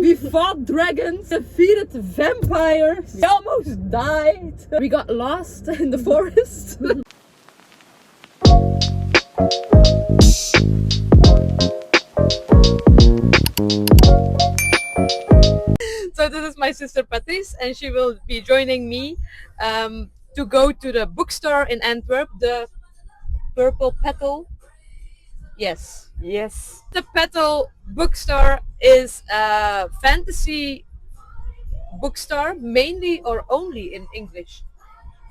We fought dragons, defeated vampires, we almost died. We got lost in the forest. So this is my sister Patrice, and she will be joining me to go to the bookstore in Antwerp, the Purple Petal. Yes. Yes. The Petal Bookstore is a fantasy bookstore, mainly or only in English.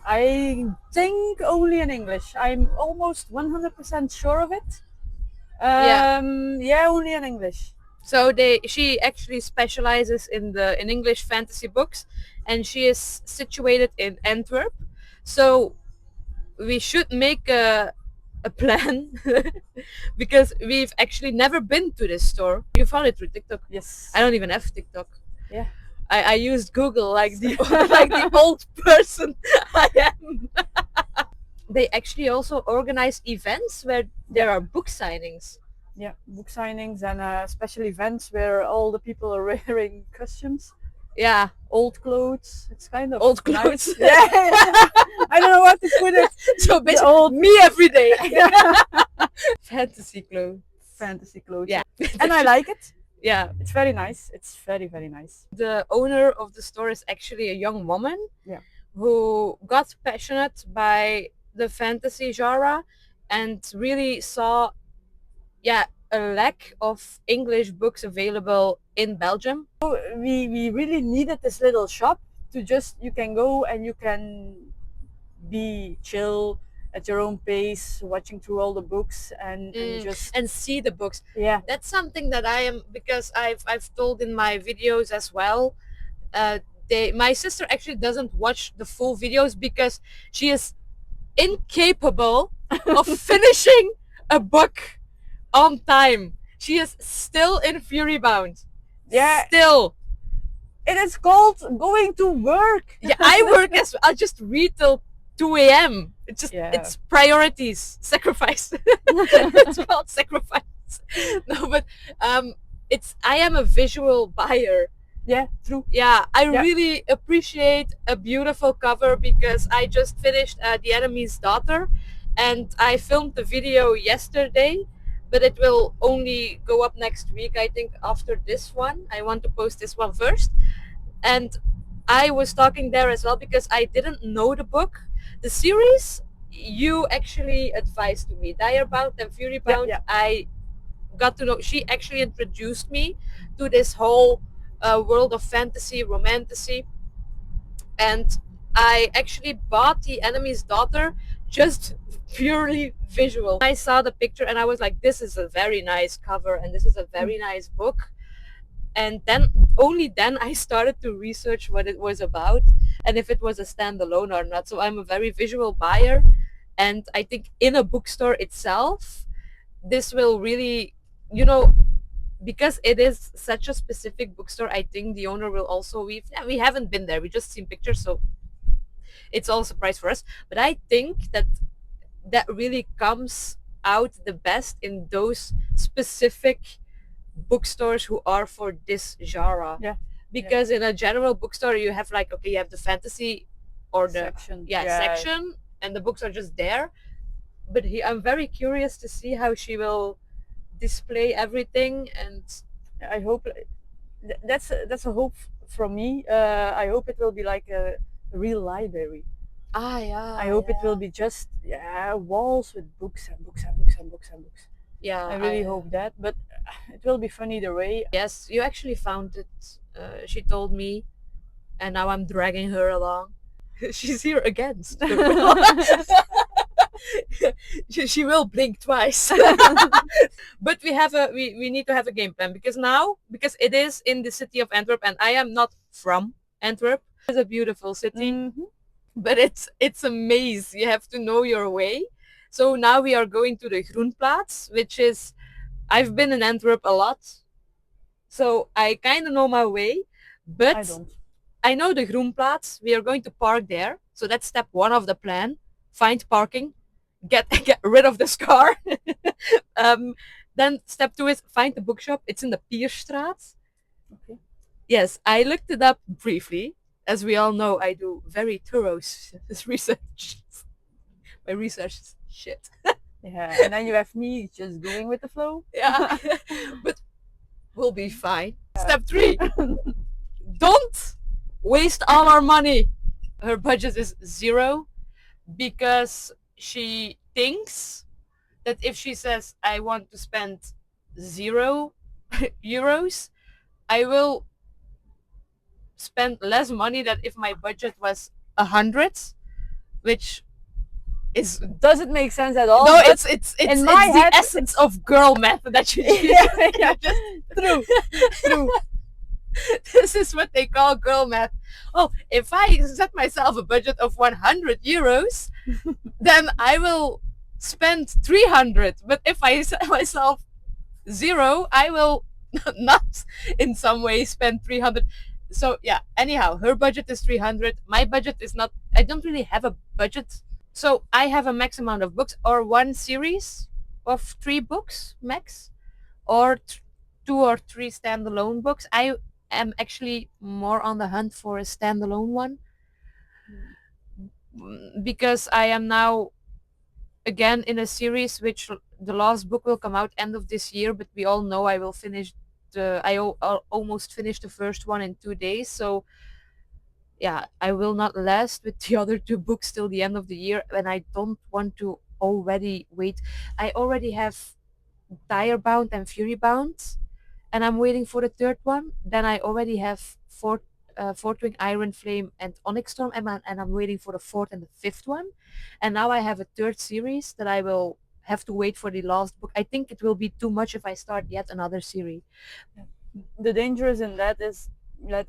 I think only in English. I'm almost 100% sure of it. Yeah, only in English. So she actually specializes in English fantasy books, and she is situated in Antwerp. So we should make a plan because we've actually never been to this store. You found it through TikTok. Yes. I don't even have TikTok. Yeah. I used Google like the like the old person I am. They actually also organize events where there are book signings. Yeah, book signings and special events where all the people are wearing costumes, Yeah, old clothes. It's kind of old nice. clothes. Yeah. I don't know what to put it. So basically, me every day. Fantasy clothes. Fantasy clothes. Yeah. And I like it. Yeah. It's very nice. It's very, very nice. The owner of the store is actually a young woman. Yeah. Who got passionate by the fantasy genre and really saw a lack of English books available in Belgium. We really needed this little shop to just, you can go and you can be chill at your own pace, watching through all the books and just and see the books. Yeah, That's something that I am, because I've told in my videos as well. My sister actually doesn't watch the full videos because she is incapable of finishing a book on time. She is still in Fury Bound. Yeah. Still. It is called going to work. Yeah, I work as I just read till 2 a.m. It's just it's priorities. Sacrifice. It's called sacrifice. No, but I am a visual buyer. Yeah, true. Yeah, I really appreciate a beautiful cover because I just finished The Enemy's Daughter, and I filmed the video yesterday, but it will only go up next week, I think, after this one. I want to post this one first. And I was talking there as well because I didn't know the book. The series you actually advised to me, Direbound and Furybound. I got to know. She actually introduced me to this whole world of fantasy, romantasy, and I actually bought The Enemy's Daughter just purely visual. I saw the picture and I was like, this is a very nice cover and this is a very nice book. And then only then I started to research what it was about and if it was a standalone or not. So I'm a very visual buyer, and I think in a bookstore itself, this will really, because it is such a specific bookstore, I think the owner will also, we haven't been there, we just seen pictures, so it's all a surprise for us. But I think that really comes out the best in those specific bookstores who are for this genre. Yeah. Because in a general bookstore you have like, okay, you have the fantasy or the section. Section, and the books are just there. But I'm very curious to see how she will display everything, and I hope that's a hope from me. I hope it will be like a real library. I hope it will be just walls with books and books and books and books and books. Yeah, I really hope that, but it will be fun either way. Yes, you actually found it. She told me, and now I'm dragging her along. She's here against. She will blink twice. But we need to have a game plan because it is in the city of Antwerp, and I am not from Antwerp. It's a beautiful city, but it's a maze. You have to know your way. So now we are going to the Groenplaats, which is, I've been in Antwerp a lot, so I kind of know my way, but I don't. I know the Groenplaats. We are going to park there. So that's step 1 of the plan. Find parking. Get rid of this car. Then step 2 is find the bookshop. It's in the Pierstraat. Okay. Yes, I looked it up briefly. As we all know, I do very thorough research. My research is shit. Yeah, and then you have me just going with the flow. Yeah, but we'll be fine. Step 3, don't waste all our money. Her budget is 0 because she thinks that if she says, I want to spend 0 euros, I will spend less money than if my budget was 100, which is Doesn't make sense at all. no, But it's in my the head, essence of girl math that you yeah, yeah, just true, true. this is what they call girl math. Oh, if I set myself a budget of 100 euros, then I will spend 300. But if I set myself 0, I will not in some way spend 300. So yeah, anyhow, her budget is 300. My budget is not, I don't really have a budget. So I have a max amount of books, or one series of 3 books max, or 2 or 3 standalone books. I am actually more on the hunt for a standalone one, because I am now again in a series which the last book will come out end of this year, but we all know I will finish almost finished the first one in 2 days. So yeah, I will not last with the other 2 books till the end of the year, and I don't want to already wait. I already have Bound and Fury Bound, and I'm waiting for the third one. Then I already have Fort Wing, Iron Flame, and Onyx Storm, and I'm waiting for the fourth and the fifth one. And now I have a third series that I will have to wait for the last book. I think it will be too much if I start yet another series. The danger is in that is that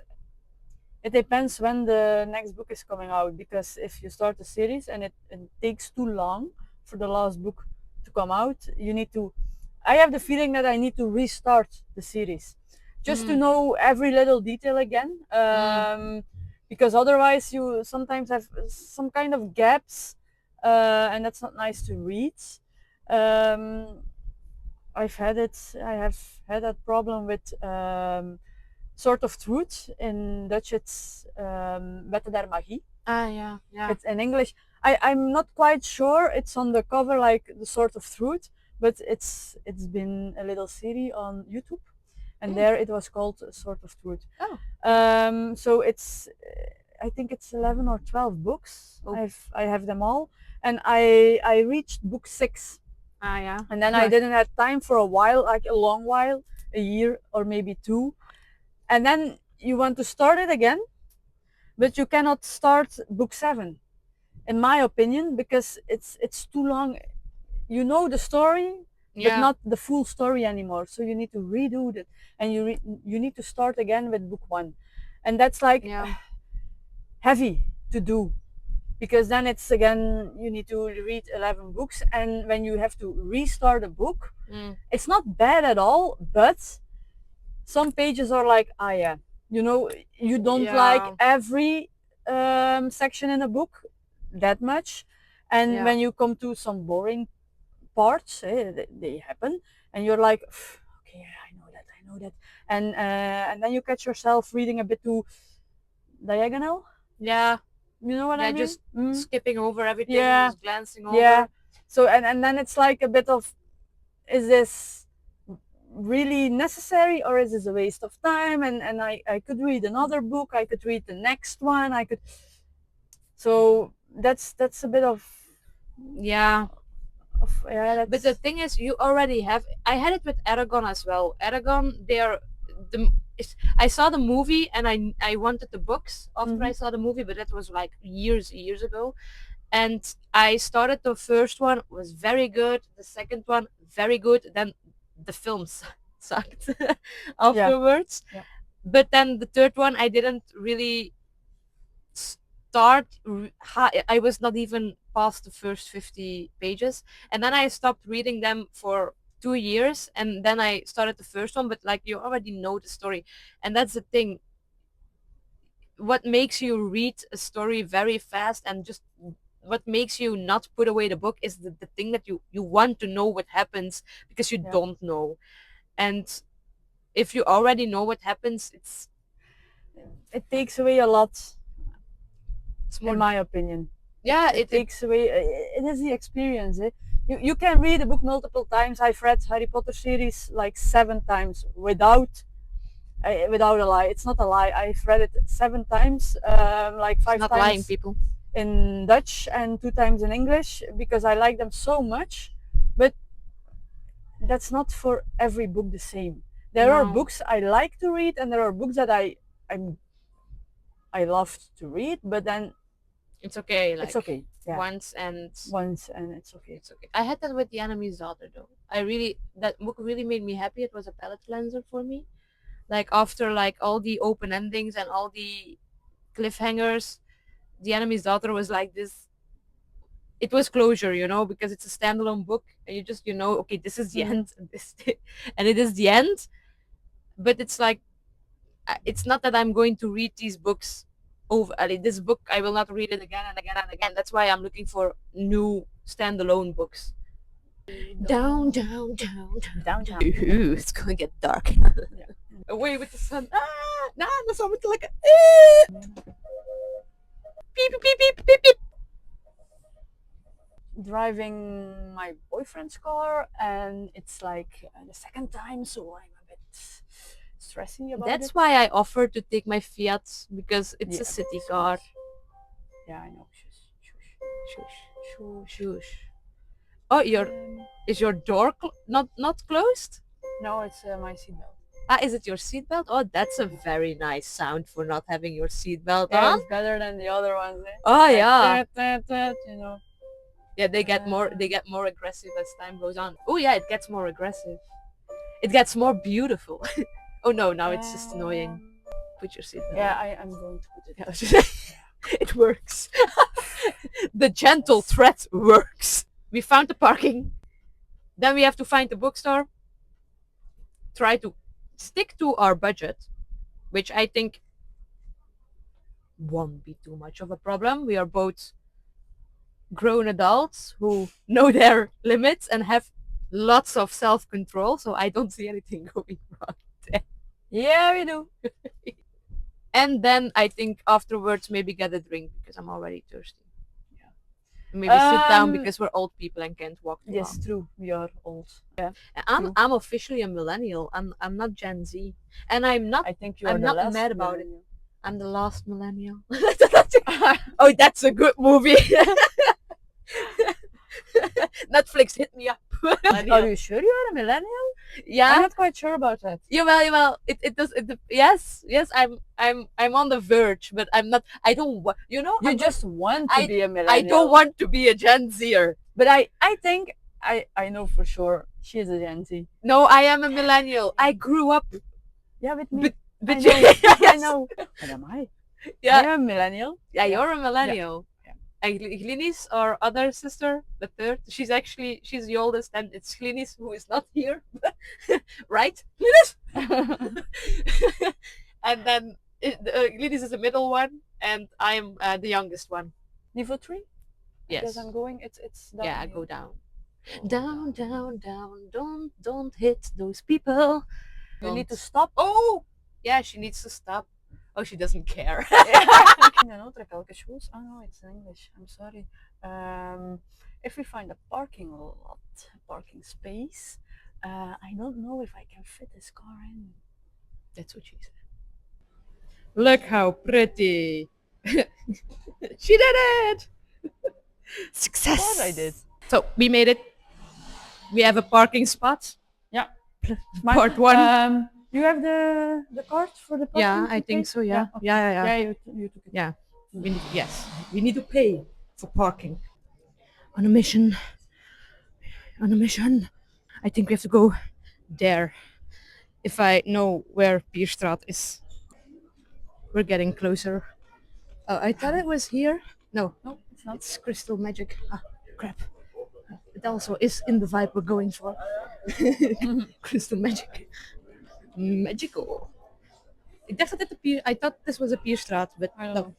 it depends when the next book is coming out, because if you start a series and it takes too long for the last book to come out, you need to, I have the feeling that I need to restart the series just to know every little detail again, because otherwise you sometimes have some kind of gaps, and that's not nice to read. I have had that problem with Sort of Truth. In Dutch it's Wetten der Magie. Ah, yeah, yeah. It's in English. I'm not quite sure it's on the cover like the Sort of Truth, but it's been a little series on YouTube, and there it was called Sort of Truth. Oh. So it's I think it's 11 or 12 books. Oh. I have them all, and I reached book 6. Ah, yeah. And then I didn't have time for a while, like a long while, a year or maybe 2. And then you want to start it again, but you cannot start book 7, in my opinion, because it's too long. You know the story, but not the full story anymore. So you need to redo it, and you need to start again with book 1, and that's like heavy to do, because then it's again you need to read 11 books, and when you have to restart a book, it's not bad at all, but some pages are like, ah, yeah, you know, you don't like every section in a book that much, and when you come to some boring parts, they happen, and you're like, okay, I know that, and then you catch yourself reading a bit too diagonal. Yeah. You know what I mean? Just skipping over everything, just glancing over. Yeah. So and then it's like a bit of, is this really necessary, or is this a waste of time? And I could read another book, I could read the next one, I could. So that's a bit of but the thing is, you already have, I had it with Aragon as well. Aragon, I saw the movie and I wanted the books after I saw the movie, but that was like years ago. And I started the first one, was very good. The second one, very good. Then the films sucked afterwards. Yeah. But then the third one, I didn't really start. I was not even past the first 50 pages. And then I stopped reading them for 2 years. And then I started the first one, but like you already know the story. And that's the thing. What makes you read a story very fast, and just what makes you not put away the book, is the thing that you want to know what happens, because you don't know. And if you already know what happens, it takes away a lot, It's more, in my opinion. yeah, It takes away. It is the experience. Eh? You can read a book multiple times. I've read Harry Potter series like 7 times without a lie. It's not a lie. I've read it 7 times, like it's five not lying, times people. in Dutch and 2 times in English because I like them so much. But that's not for every book the same. There are No. books I like to read, and there are books that I love to read. But then It's okay, like it's okay. Yeah, once and once and it's okay. it's okay. I had that with The Enemy's Daughter though. That book really made me happy. It was a palate cleanser for me. Like after like all the open endings and all the cliffhangers, The Enemy's Daughter was like this. It was closure, because it's a standalone book, and you just okay, this is the end, and and it is the end. But it's like it's not that I'm going to read these books over. I mean, this book I will not read it again and again and again. That's why I'm looking for new standalone books. Down, down, down, down, down. Ooh, it's gonna get dark. Away with the sun. Nah, the sun with like a beep, beep, beep, beep, beep, beep. Driving my boyfriend's car, and it's like the second time, so I'm a bit stressy about That's it. why I offered to take my Fiat, because it's a city car. Yeah, I know. Shush, Shush, shush. Oh, is your door not closed? No, it's my seatbelt. Is it your seatbelt? Oh, that's a very nice sound for not having your seatbelt Yeah, on. it's better than the other ones. Eh? Oh Like, yeah. you know. Yeah, they get more aggressive as time goes on. Oh yeah, it gets more aggressive. It gets more beautiful. Oh no, now it's just annoying. Put your seatbelt. Yeah, I'm going to put it. It works. The gentle threat works. We found the parking. Then we have to find the bookstore. Try to stick to our budget, which I think won't be too much of a problem. We are both grown adults who know their limits and have lots of self-control, so I don't see anything going wrong there. Yeah, we do. And then I think afterwards maybe get a drink because I'm already thirsty. Yeah. Maybe sit down because we're old people and can't walk too Yes, long. true. We are old. Yeah. I'm officially a millennial. I'm not Gen Z, and I'm not. I think you are I'm the not last mad about it. millennial. I'm the last millennial. Oh, that's a good movie. Netflix hit me up. Are you sure you are a millennial? Yeah. I'm not quite sure about that. Yeah, well, it does. Yes. I'm on the verge, but I'm not. I don't want. You just want to be a millennial. I don't want to be a Gen Zer. But I think I know for sure she is a Gen Z. No, I am a millennial. I grew up. Yeah, with me. But I know. yes. I know. What am I? Yeah. I am a millennial. Yeah, you're a millennial. Yeah. And Glinis, our other sister, the third, she's the oldest, and it's Glinis who is not here, right? Glinis. And then Glinis is the middle one, and I'm the youngest one. Niveau 3? Yes. Because I'm going. It's down. Yeah, go down. Down, down, down. Don't hit those people. You need to stop. Oh, yeah, she needs to stop. Oh, she doesn't care. No, quelque chose. Oh no, it's in English. I'm sorry. If we find a parking lot, parking space, I don't know if I can fit this car in. That's what she said. Look how pretty. She did it! Success! What I did. So we made it. We have a parking spot. Yeah. Part 1. You have the card for the parking? Yeah, I think so. Yeah. Okay. Yeah. Yeah, you took it. Yeah. We need to pay for parking. On a mission. I think we have to go there. If I know where Pierstraat is. We're getting closer. Oh, I thought it was here. No, it's not. It's Crystal Magic. Ah, crap. It also is in the vibe we're going for. Crystal Magic. Magical. I thought this was a Pierstraat, but no.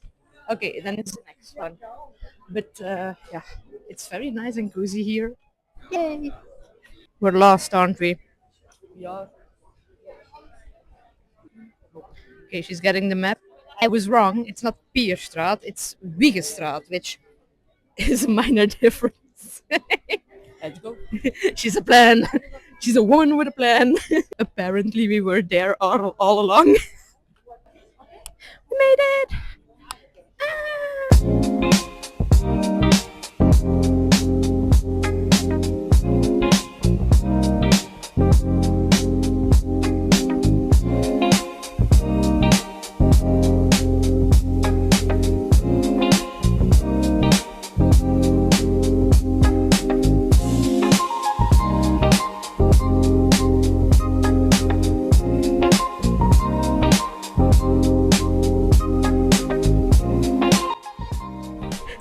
Okay, then it's the next one. But yeah, it's very nice and cozy here. Yay! We're lost, aren't we? Yeah. Okay, she's getting the map. I was wrong. It's not Pierstraat, it's Wiegestraat, which is a minor difference. Let's go. She's a plan. She's a woman with a plan. Apparently, we were there all along. We made it.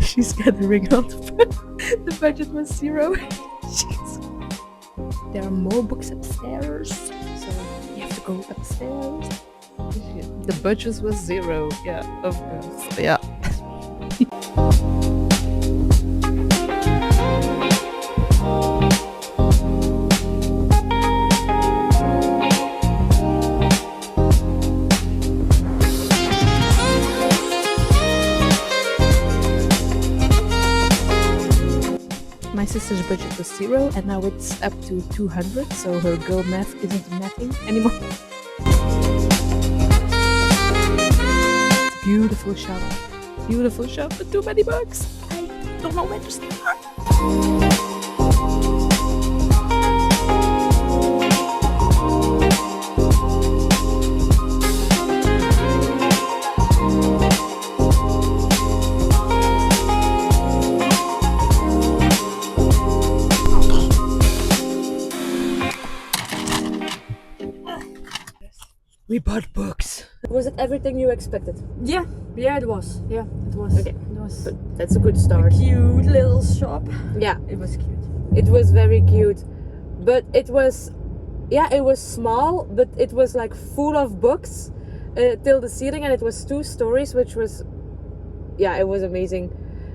She's gathering all the budget was 0. There are more books upstairs, so you have to go upstairs. The budget was 0, yeah, of course, yeah. My sister's budget was 0 and now it's up to 200, so her girl math isn't mathing anymore. It's a beautiful shop, but too many books. I don't know where to start. We bought books. Was it everything you expected? Yeah, it was. Yeah, it was. Okay. It was But that's a good start. a cute little shop. Yeah, It was cute. it was very cute. But it was small, but it was like full of books till the ceiling, and it was 2 stories, which was, it was amazing.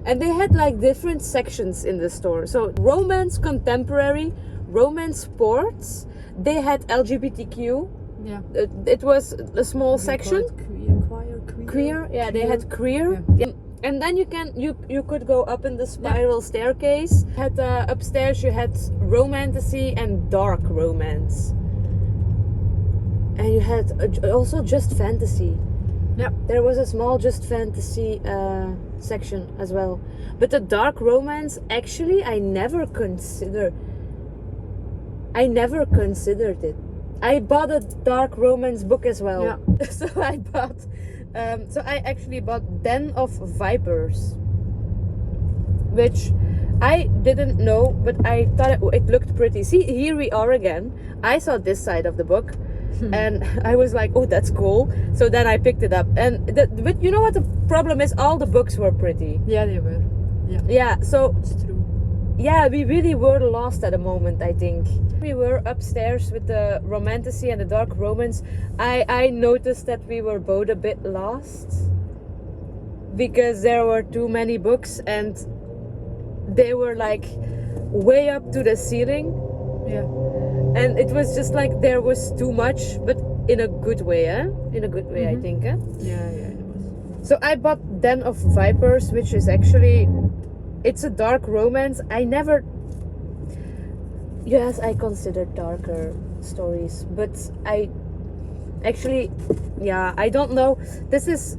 And they had like different sections in the store. So romance, contemporary, romance, sports. They had LGBTQ. Yeah. It was a small section. Queer. Yeah, they had queer. Yeah. And then you could go up in the spiral staircase. Had upstairs you had romantasy and dark romance. And you had also just fantasy. Yeah. There was a small just fantasy section as well. But the dark romance, actually, I never considered it. I bought a dark romance book as well. Yeah. So I actually bought Den of Vipers, which I didn't know, but I thought it looked pretty. See, here we are again. I saw this side of the book, and I was like, oh, that's cool. So then I picked it up, but you know what the problem is? All the books were pretty. Yeah, they were. Yeah. Yeah, so It's true. yeah, we really were lost at a moment, I think. We were upstairs with the romantasy and the dark romance. I noticed that we were both a bit lost because there were too many books and they were like way up to the ceiling. Yeah. And it was just like there was too much, but in a good way, eh? In a good way, I think, eh? Yeah, it was. So I bought Den of Vipers, which is actually... It's a dark romance. Yes, I consider darker stories, but I actually, I don't know. This is,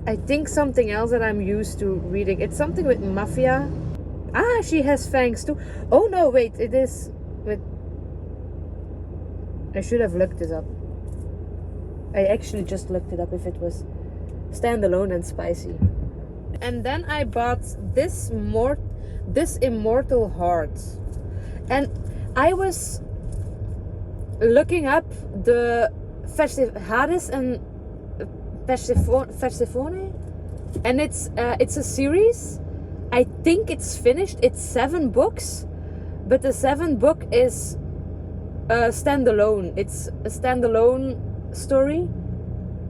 I think, something else that I'm used to reading. It's something with mafia. Ah, she has fangs too. Oh no, wait, it is with... I should have looked this up. I actually just looked it up if it was standalone and spicy. And then I bought this Immortal Heart. And I was looking up the Hades and Persephone. And it's a series. I think it's finished. It's 7 books. But the 7th book is standalone. It's a standalone story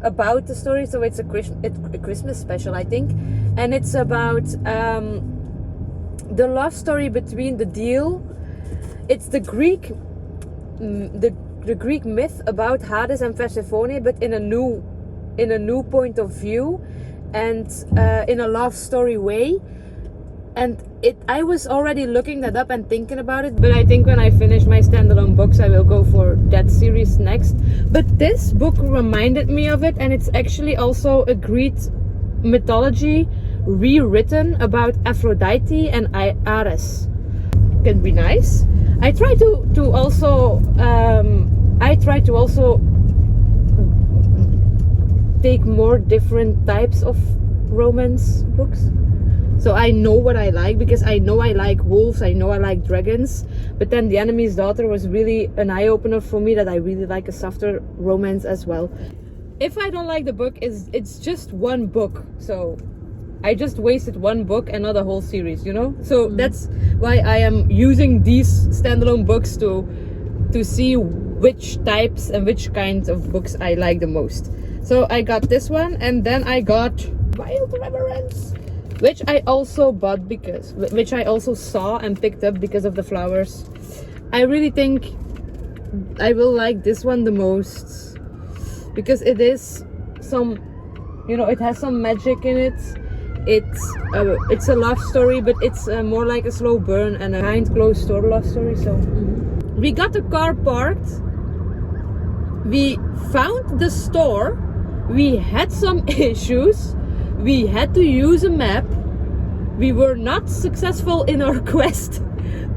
about the story. So it's a Christmas special, I think. And it's about the love story between the deal. It's the Greek myth about Hades and Persephone, but in a new in a new point of view and in a love story way. And I was already looking that up and thinking about it, but I think when I finish my standalone books I will go for that series next. But this book reminded me of it, and it's actually also a Greek mythology rewritten about Aphrodite and Ares. Can be nice. I try to also take more different types of romance books. So I know what I like, because I know I like wolves, I know I like dragons. But then The Enemy's Daughter was really an eye-opener for me that I really like a softer romance as well. If I don't like the book, it's just one book. So I just wasted one book and not a whole series, you know? So that's why I am using these standalone books to see which types and which kinds of books I like the most. So I got this one, and then I got Wild Reverence, which I also bought which I also saw and picked up because of the flowers. I really think I will like this one the most, because it is some, you know, it has some magic in it. It's a love story, but it's more like a slow burn and a behind closed door love story. So we got the car parked, we found the store, we had some issues, we had to use a map. We were not successful in our quest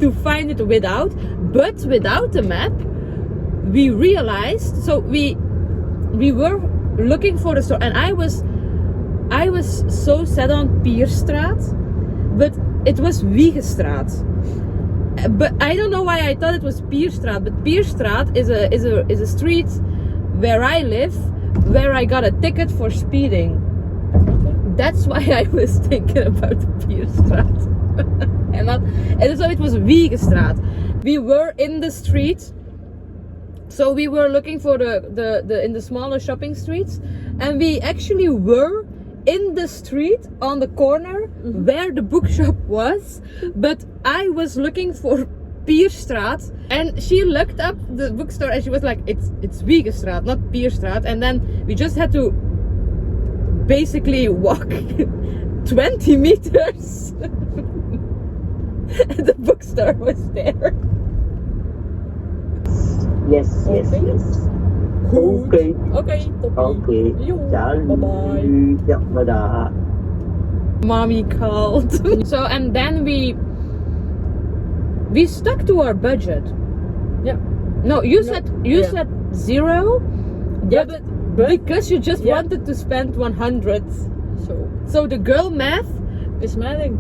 to find it without a map. We realized, so we were looking for the store, and I was so set on Pierstraat, but it was Wiegestraat. But I don't know why I thought it was Pierstraat, but Pierstraat is a street where I live, where I got a ticket for speeding. That's why I was thinking about the Pierstraat. and so it was Wiegestraat. We were in the street, so we were looking for the in the smaller shopping streets, and we actually were in the street on the corner where the bookshop was, but I was looking for Pierstraat, and she looked up the bookstore and she was like, it's Wiegestraat, not Pierstraat. And then we just had to basically walk 20 meters and the bookstore was there. Yes. Goed. Oké. Oké, toppie. Oké. Jo, Bye bye-bye. Ja, bye. Mommy called. So, and then we stuck to our budget. Yeah. No, you said zero. Yeah, but but because you just wanted to spend 100. So the girl math is smiling.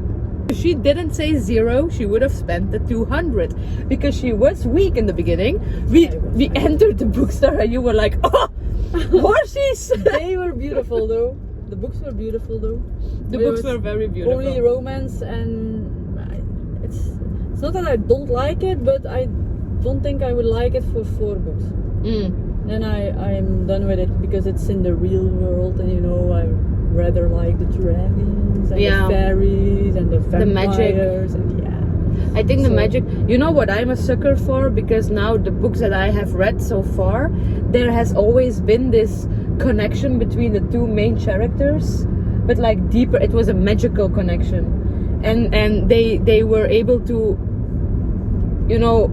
If she didn't say zero, she would have spent the 200, because she was weak in the beginning. We entered the bookstore and you were like, oh, horses. They were beautiful though. The books were beautiful though. The books were very beautiful. Only romance, and it's not that I don't like it, but I don't think I would like it for 4 books. Then I'm done with it, because it's in the real world, and you know, I rather like the dragons and the fairies and the vampires, the magic. And I think the magic, you know what I'm a sucker for, because now the books that I have read so far, there has always been this connection between the two main characters, but like deeper, it was a magical connection, and they were able to, you know,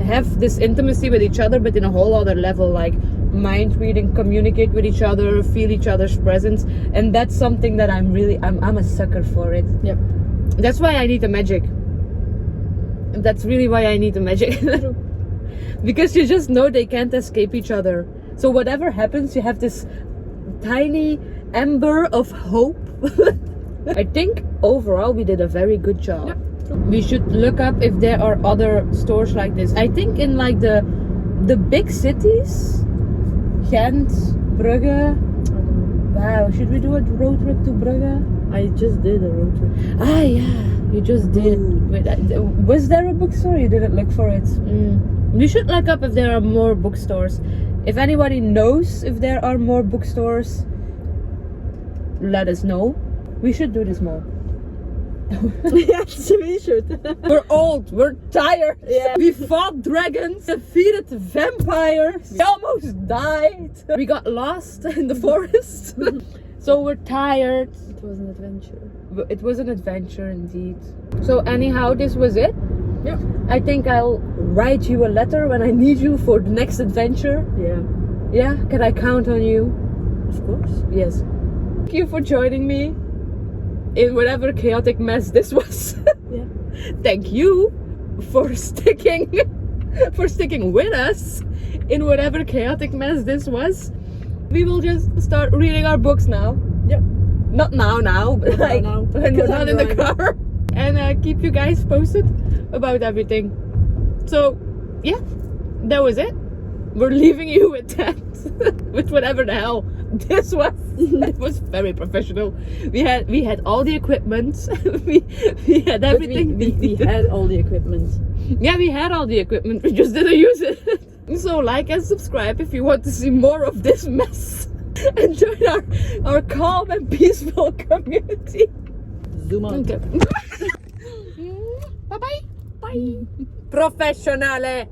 have this intimacy with each other, but in a whole other level, like mind reading, communicate with each other, feel each other's presence. And that's something that I'm a sucker for it. Yep. That's why I need the magic. That's really why I need the magic. Because you just know they can't escape each other. So whatever happens, you have this tiny ember of hope. I think overall we did a very good job. Yep. We should look up if there are other stores like this. I think in like the big cities, Ghent, Brugge. Wow, should we do a road trip to Brugge? I just did a road trip. Ah yeah, you just did. Was there a bookstore? You didn't look for it. We should look up if there are more bookstores. If anybody knows if there are more bookstores, let us know. We should do this more. Yeah, it's a t-shirt. We're old, we're tired. Yeah. We fought dragons, defeated vampires, we almost died. We got lost in the forest. So we're tired. It was an adventure. It was an adventure indeed. So anyhow, this was it. Yeah. I think I'll write you a letter when I need you for the next adventure. Yeah. Yeah? Can I count on you? Of course. Yes. Thank you for joining me in whatever chaotic mess this was. Yeah. Thank you for sticking with us in whatever chaotic mess this was. We will just start reading our books now. Yep. Not now, but like now, when we're because not I'm in the driving. car. And keep you guys posted about everything. So, yeah, that was it. We're leaving you with that. With whatever the hell this was. It was very professional. We had all the equipment. we had everything. We had all the equipment. Yeah, we had all the equipment. We just didn't use it. So like and subscribe if you want to see more of this mess. And join our calm and peaceful community. Zoom out. Okay. Bye-bye. Bye. Professionale.